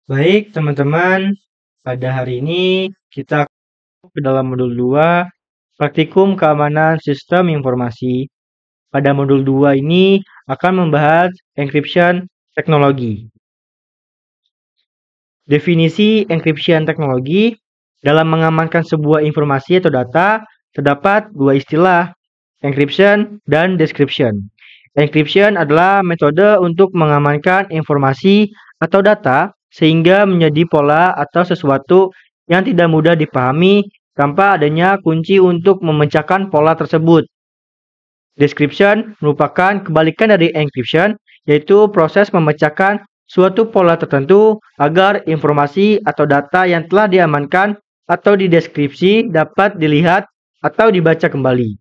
Baik, teman-teman. Pada hari ini kita ke dalam modul 2, Praktikum Keamanan Sistem Informasi. Pada modul 2 ini akan membahas encryption teknologi. Definisi encryption teknologi dalam mengamankan sebuah informasi atau data terdapat dua istilah, encryption dan decryption. Encryption adalah metode untuk mengamankan informasi atau data sehingga menjadi pola atau sesuatu yang tidak mudah dipahami tanpa adanya kunci untuk memecahkan pola tersebut. Decryption merupakan kebalikan dari encryption, yaitu proses memecahkan suatu pola tertentu agar informasi atau data yang telah diamankan atau dideskripsi dapat dilihat atau dibaca kembali.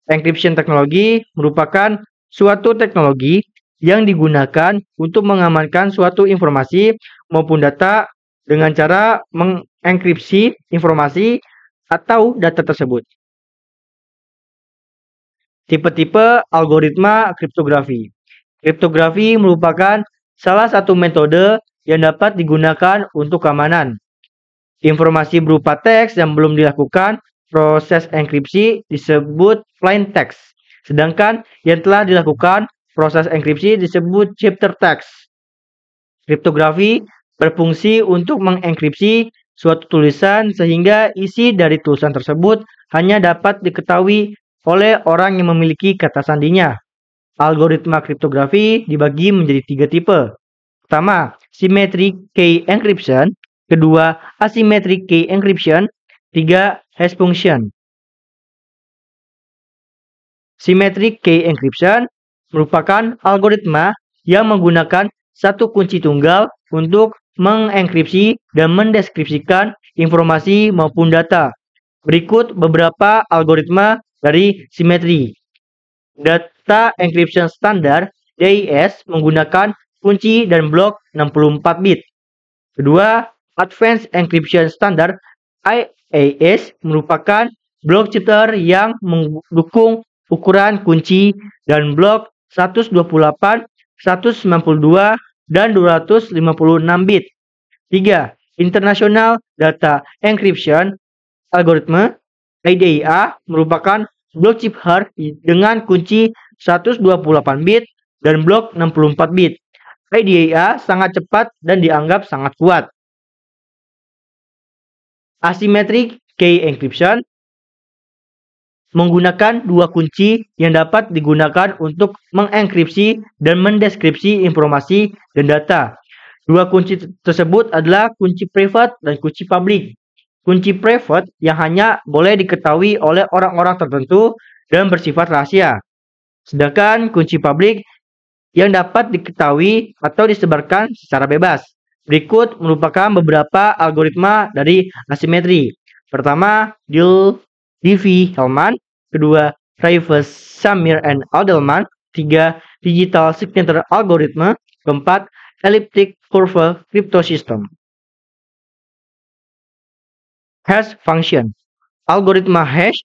Encryption teknologi merupakan suatu teknologi yang digunakan untuk mengamankan suatu informasi maupun data dengan cara mengenkripsi informasi atau data tersebut. Tipe-tipe algoritma kriptografi. Kriptografi merupakan salah satu metode yang dapat digunakan untuk keamanan. Informasi berupa teks yang belum dilakukan proses enkripsi disebut plain text, sedangkan yang telah dilakukan proses enkripsi disebut ciphertext. Kriptografi berfungsi untuk mengenkripsi suatu tulisan sehingga isi dari tulisan tersebut hanya dapat diketahui oleh orang yang memiliki kata sandinya. Algoritma kriptografi dibagi menjadi 3 tipe. Pertama, symmetric key encryption. Kedua, asymmetric key encryption. 3, hash function. Symmetric key encryption merupakan algoritma yang menggunakan satu kunci tunggal untuk mengenkripsi dan mendeskripsikan informasi maupun data. Berikut beberapa algoritma dari simetri. Data encryption standar DIS menggunakan kunci dan blok 64 bit. Kedua, Advanced Encryption Standard IAS merupakan blok cipher yang mendukung ukuran kunci dan blok 128, 192, dan 256 bit. 3. International Data Encryption Algorithm IDEA merupakan blok cipher dengan kunci 128 bit dan blok 64 bit. IDEA sangat cepat dan dianggap sangat kuat. Asymmetric key encryption menggunakan dua kunci yang dapat digunakan untuk mengenkripsi dan mendeskripsi informasi dan data. Dua kunci tersebut adalah kunci private dan kunci public. Kunci private yang hanya boleh diketahui oleh orang-orang tertentu dan bersifat rahasia. Sedangkan kunci public yang dapat diketahui atau disebarkan secara bebas. Berikut merupakan beberapa algoritma dari asimetri. Pertama, Diffie-Hellman. Kedua, Rivers, Shamir, and Alderman. 3, Digital Signature Algorithm. Keempat, Elliptic Curve Crypto System. Hash function. Algoritma hash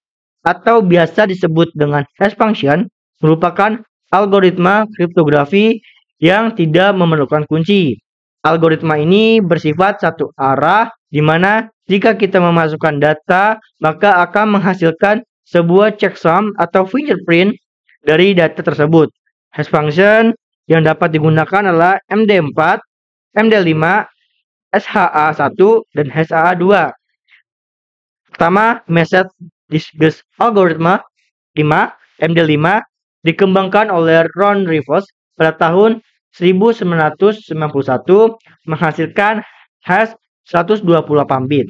atau biasa disebut dengan hash function merupakan algoritma kriptografi yang tidak memerlukan kunci. Algoritma ini bersifat satu arah di mana jika kita memasukkan data maka akan menghasilkan sebuah checksum atau fingerprint dari data tersebut. Hash function yang dapat digunakan adalah MD4, MD5, SHA-1, dan SHA-2. Pertama, Message Disguise Algorithm 5, MD5 dikembangkan oleh Ron Rivers pada tahun 1991 menghasilkan hash 128 bit.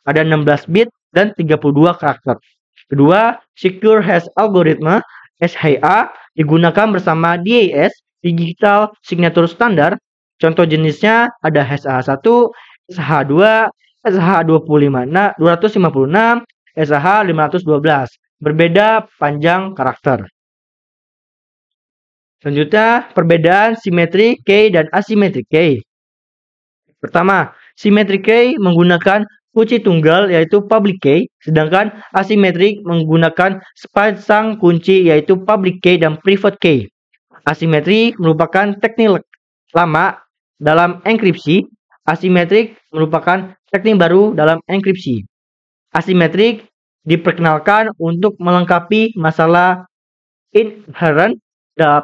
Ada 16 bit dan 32 karakter. Kedua, Secure Hash Algorithm SHA digunakan bersama DIS Digital Signature Standard. Contoh jenisnya ada SHA-1, SHA-2, SH256, SH512, berbeda panjang karakter. Selanjutnya, perbedaan symmetric key dan asymmetric key. Pertama, symmetric key menggunakan kunci tunggal yaitu public key, sedangkan asymmetric menggunakan sepasang kunci yaitu public key dan private key. Asimetri merupakan teknik lama dalam enkripsi, asimetrik merupakan teknik baru dalam enkripsi. Asimetrik diperkenalkan untuk melengkapi masalah inherent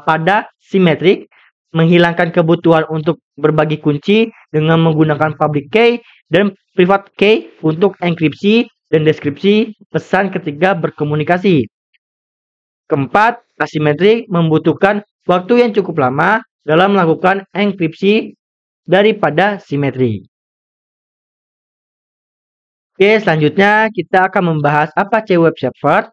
pada simetrik, menghilangkan kebutuhan untuk berbagi kunci dengan menggunakan public key dan private key untuk enkripsi dan deskripsi pesan ketika berkomunikasi. Keempat, asimetrik membutuhkan waktu yang cukup lama dalam melakukan enkripsi daripada simetri. Oke, selanjutnya kita akan membahas Apache Web Server.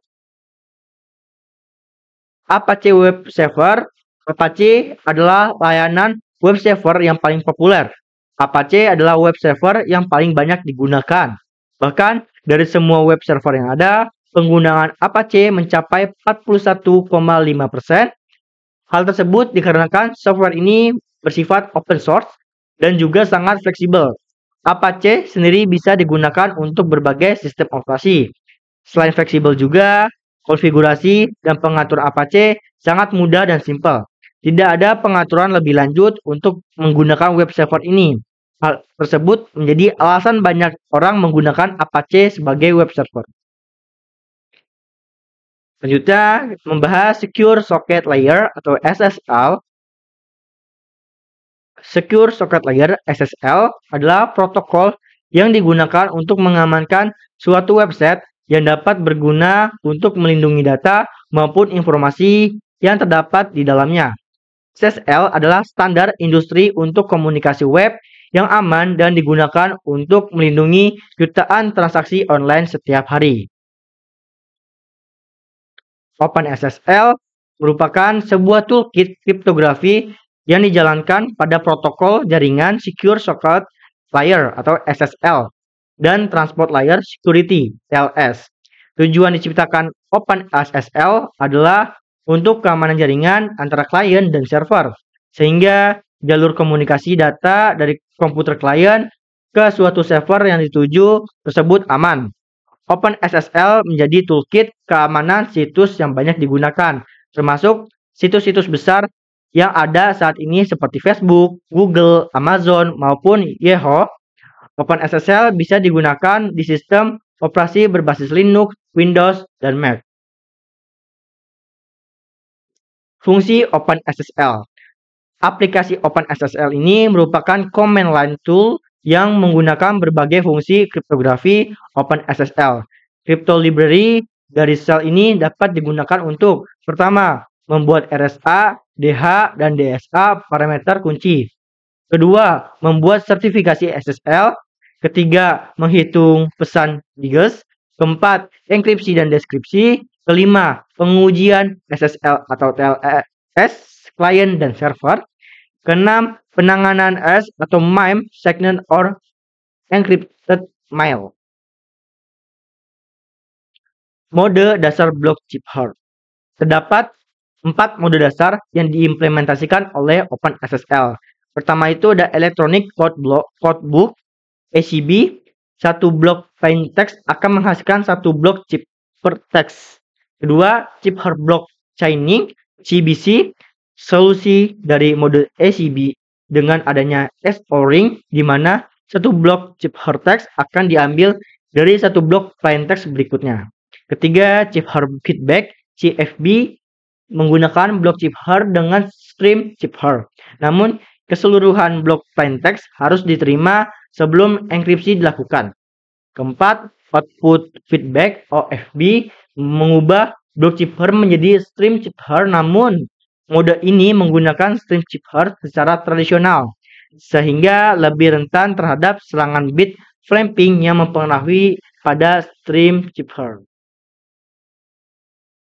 Apache Web Server, Apache adalah layanan web server yang paling populer. Apache adalah web server yang paling banyak digunakan. Bahkan dari semua web server yang ada, penggunaan Apache mencapai 41,5%. Hal tersebut dikarenakan software ini bersifat open source dan juga sangat fleksibel. Apache sendiri bisa digunakan untuk berbagai sistem operasi. Selain fleksibel juga, konfigurasi dan pengatur Apache sangat mudah dan simpel. Tidak ada pengaturan lebih lanjut untuk menggunakan web server ini. Hal tersebut menjadi alasan banyak orang menggunakan Apache sebagai web server. Selanjutnya, membahas Secure Socket Layer atau SSL. Secure Socket Layer (SSL) adalah protokol yang digunakan untuk mengamankan suatu website yang dapat berguna untuk melindungi data maupun informasi yang terdapat di dalamnya. SSL adalah standar industri untuk komunikasi web yang aman dan digunakan untuk melindungi jutaan transaksi online setiap hari. OpenSSL merupakan sebuah toolkit kriptografi yang dijalankan pada protokol jaringan Secure Socket Layer atau SSL dan Transport Layer Security (TLS). Tujuan diciptakan OpenSSL adalah untuk keamanan jaringan antara klien dan server, sehingga jalur komunikasi data dari komputer klien ke suatu server yang dituju tersebut aman. OpenSSL menjadi toolkit keamanan situs yang banyak digunakan, termasuk situs-situs besar yang ada saat ini seperti Facebook, Google, Amazon, maupun Yahoo. OpenSSL bisa digunakan di sistem operasi berbasis Linux, Windows, dan Mac. Fungsi OpenSSL. Aplikasi OpenSSL ini merupakan command line tool yang menggunakan berbagai fungsi kriptografi OpenSSL. Crypto library dari sel ini dapat digunakan untuk pertama, membuat RSA, DH, dan DSA parameter kunci. Kedua, membuat sertifikasi SSL. Ketiga, menghitung pesan diges. Keempat, enkripsi dan deskripsi. Kelima, pengujian SSL atau TLS, klien dan server. Keenam, penanganan S atau MIME, Signed or Encrypted Mail. Mode dasar blok chip hard. Terdapat 4 mode dasar yang diimplementasikan oleh OpenSSL. Pertama itu ada Electronic Codebook (ECB). Satu blok plain text akan menghasilkan satu blok chip per text. Kedua, chip hard block chaining (CBC). Solusi dari mode ECB dengan adanya S-O-ring, di mana satu blok chip hard text akan diambil dari satu blok plain text berikutnya. Ketiga, chip hard feedback (CFB) menggunakan blok chip hard dengan stream chip hard. Namun, keseluruhan blok plain text harus diterima sebelum enkripsi dilakukan. Keempat, output feedback (OFB) mengubah blok chip hard menjadi stream chip hard, namun mode ini menggunakan stream chip hard secara tradisional, sehingga lebih rentan terhadap serangan bit flamping yang mempengaruhi pada stream chip hard.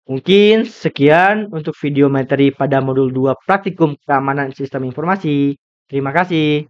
Mungkin sekian untuk video materi pada modul 2 praktikum keamanan sistem informasi. Terima kasih.